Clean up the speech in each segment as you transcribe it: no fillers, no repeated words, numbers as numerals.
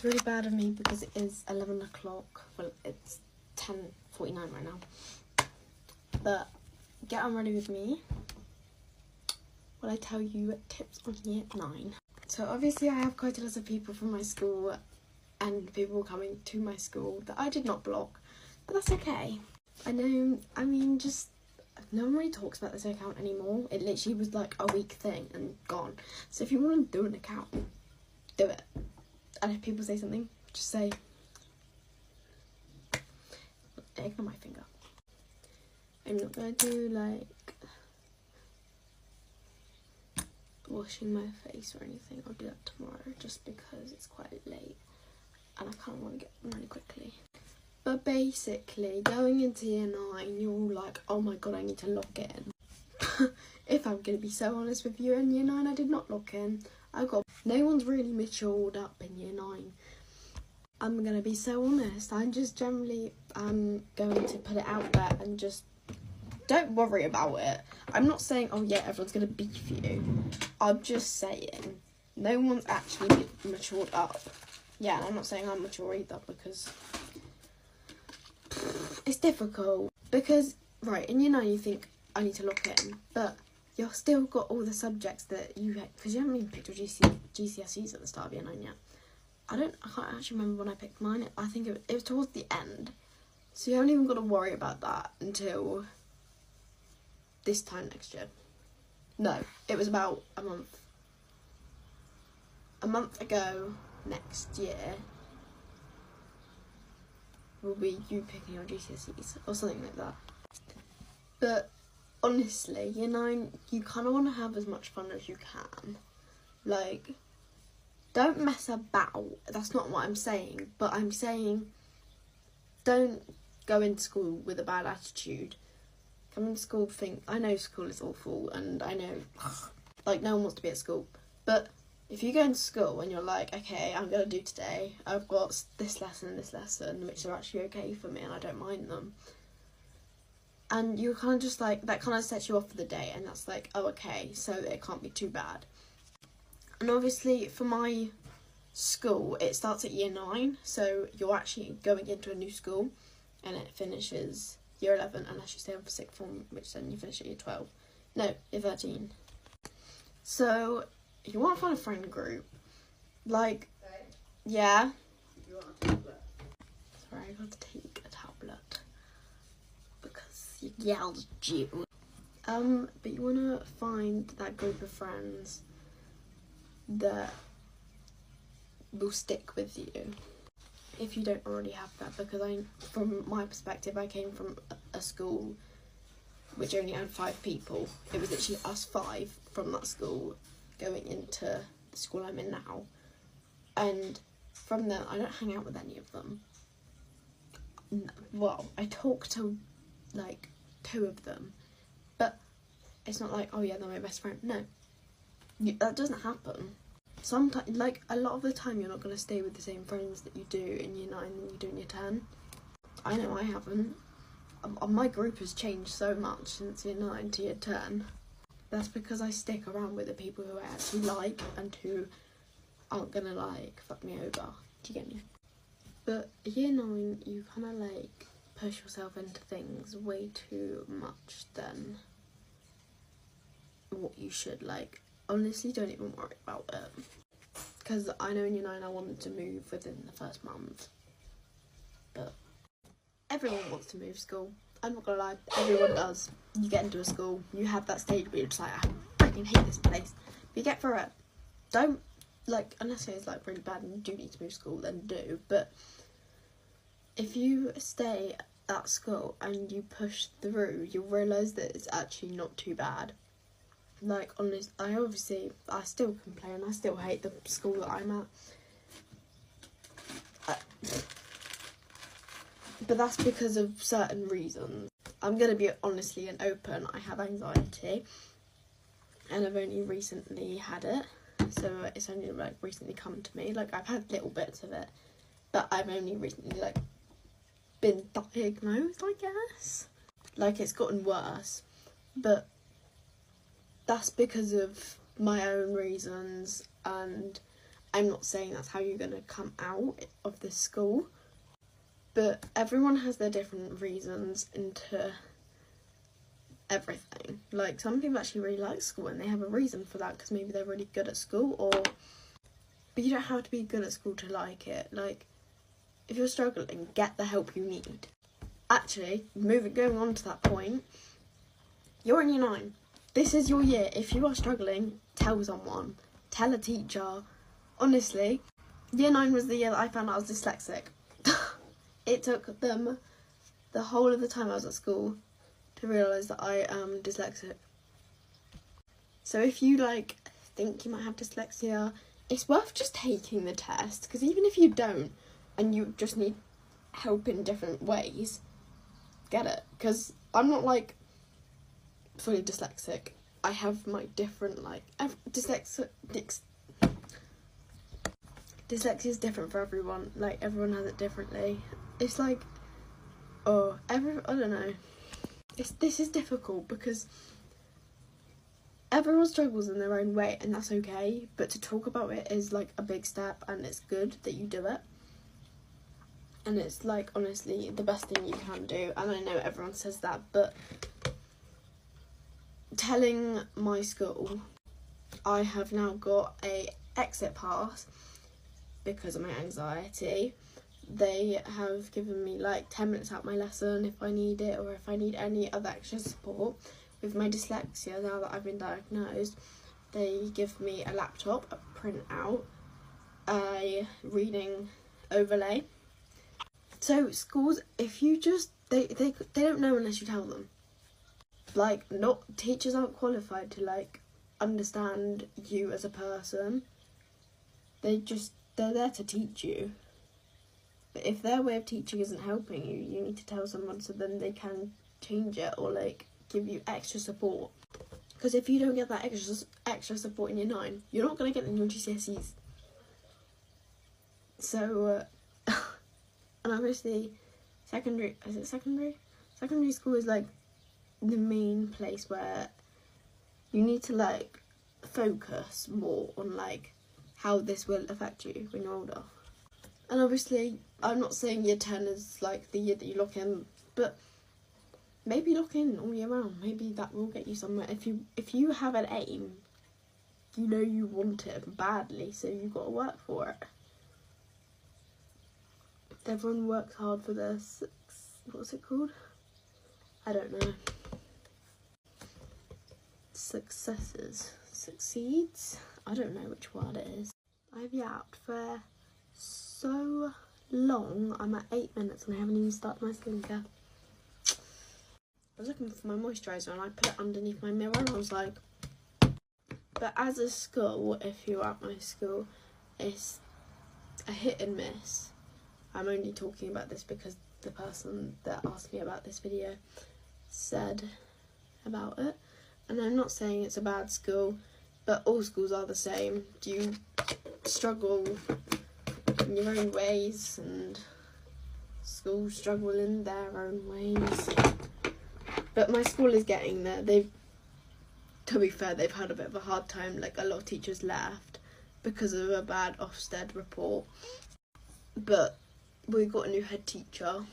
It's really bad of me because it is 11 o'clock. Well, it's 10:49 right now. But get on ready with me while I tell you tips on year 9. So obviously I have quite a lot of people from my school and people coming to my school that I did not block, but that's okay. I know, I mean, just no one really talks about this account anymore. It literally was like a week thing and gone. So if you want to do an account, do it. And if people say something, just say, ignore my finger. I'm not going to do like washing my face or anything. I'll do that tomorrow just because it's quite late and I kind of want to get really quickly. But basically, going into year 9, you're all like, oh my god, I need to lock in. If I'm going to be so honest with you, in year 9 I did not lock in. No one's really matured up in year 9. I'm going to be so honest. I'm just generally going to put it out there and just don't worry about it. I'm not saying, oh yeah, everyone's going to beef you. I'm just saying, no one's actually matured up. Yeah, and I'm not saying I'm mature either because it's difficult. Because, right, in year 9 you think, I need to lock in, but you've still got all the subjects that you had, because you haven't even picked your GCSEs at the start of year 9 yet. I can't actually remember when I picked mine. I think it was towards the end. So you haven't even got to worry about that until this time next year. No, it was about a month. A month ago next year will be you picking your GCSEs or something like that. But honestly, year 9, you kind of want to have as much fun as you can. Like, don't mess about. That's not what I'm saying. But I'm saying don't go into school with a bad attitude. Come into school, I know school is awful and I know, like, no one wants to be at school. But if you go into school and you're like, okay, I'm going to do today, I've got this lesson and this lesson, which are actually okay for me and I don't mind them. And you're kind of just like, that kind of sets you off for the day and that's like, oh, okay, so it can't be too bad. And obviously for my school, it starts at year 9, so you're actually going into a new school and it finishes year 11 unless you stay on for sixth form, which then you finish at year 12. No, year 13. So you want to find a friend group. Like, yeah. You want a tablet? Sorry, I got to take a tablet because you yelled at you. But you want to find that group of friends that will stick with you if you don't already have that, because from my perspective, I came from a school which only had 5 people. It was literally us 5 from that school going into the school I'm in now, and from there I don't hang out with any of them. Well, I talk to like 2 of them, but it's not like, oh yeah, they're my best friend. No, that doesn't happen. Sometimes, like, a lot of the time you're not going to stay with the same friends that you do in year 9 than you do in year 10. I know I haven't. My group has changed so much since year 9 to year 10. That's because I stick around with the people who I actually like and who aren't going to, like, fuck me over. Do you get me? But year 9, you kind of, like, push yourself into things way too much than what you should. Like, honestly, don't even worry about it. Because I know in year 9 I wanted to move within the first month. But everyone wants to move school. I'm not gonna lie, everyone does. You get into a school, you have that stage where you're just like, I freaking hate this place. But you get through it. Don't, like, unless it's like really bad and you do need to move school, then do. But if you stay at school and you push through, you'll realise that it's actually not too bad. Like, honestly, I still complain, I still hate the school that I'm at. But that's because of certain reasons. I'm going to be honestly and open, I have anxiety. And I've only recently had it. So it's only, like, recently come to me. Like, I've had little bits of it. But I've only recently, like, been diagnosed, I guess. Like, it's gotten worse. But that's because of my own reasons, and I'm not saying that's how you're going to come out of this school, but everyone has their different reasons into everything. Like, some people actually really like school and they have a reason for that because maybe they're really good at school, but you don't have to be good at school to like it. Like, if you're struggling, get the help you need. Actually, going on to that point, you're in year 9. This is your year. If you are struggling, tell someone. Tell a teacher. Honestly, year 9 was the year that I found out I was dyslexic. It took them the whole of the time I was at school to realise that I am dyslexic. So if you like think you might have dyslexia, it's worth just taking the test, because even if you don't and you just need help in different ways, get it. Because I'm not like fully dyslexic. I have my different dyslexia is different for everyone. Like, everyone has it differently. It's like, I don't know. This is difficult because everyone struggles in their own way, and that's okay. But to talk about it is like a big step, and it's good that you do it. And it's like, honestly, the best thing you can do. And I know everyone says that, but telling my school I have now got a exit pass because of my anxiety. They have given me like 10 minutes out my lesson if I need it, or if I need any other extra support with my dyslexia. Now that I've been diagnosed, they give me a laptop, a printout, a reading overlay. So schools, if you just they don't know unless you tell them. Like, teachers aren't qualified to like understand you as a person. They're there to teach you. But if their way of teaching isn't helping you, you need to tell someone so then they can change it, or like give you extra support. Because if you don't get that extra support in year 9, you're not going to get in your GCSEs. So, and obviously, secondary school is like the main place where you need to like focus more on like how this will affect you when you're older. And obviously, I'm not saying year 10 is like the year that you lock in, but maybe lock in all year round. Maybe that will get you somewhere. If you have an aim, you know you want it badly, so you've got to work for it. Everyone works hard for their what's it called? I don't know. Succeeds? I don't know which word it is. I've yapped for so long. I'm at 8 minutes and I haven't even started my skincare. I was looking for my moisturiser and I put it underneath my mirror and I was like, but as a school, if you're at my school, it's a hit and miss. I'm only talking about this because the person that asked me about this video said about it. And I'm not saying it's a bad school, but all schools are the same. You struggle in your own ways, and schools struggle in their own ways. But my school is getting there. To be fair, they've had a bit of a hard time. Like, a lot of teachers left because of a bad Ofsted report. But we got a new head teacher.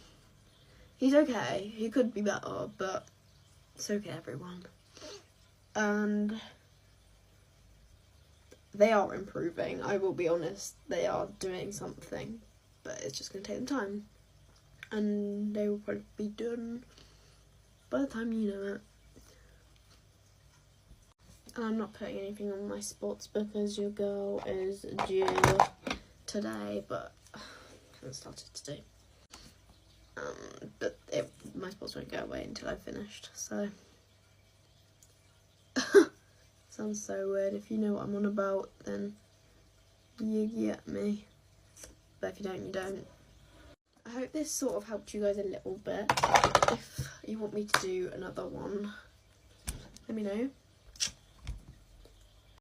He's okay. He could be better, but it's okay, everyone. And they are improving. I will be honest. They are doing something, but it's just going to take them time. And they will probably be done by the time you know it. And I'm not putting anything on my spots because your girl is due today, but I haven't started today. But my spots won't go away until I've finished, so. Sounds so weird. If you know what I'm on about, then you get me. But if you don't, you don't. I hope this sort of helped you guys a little bit. If you want me to do another one, let me know.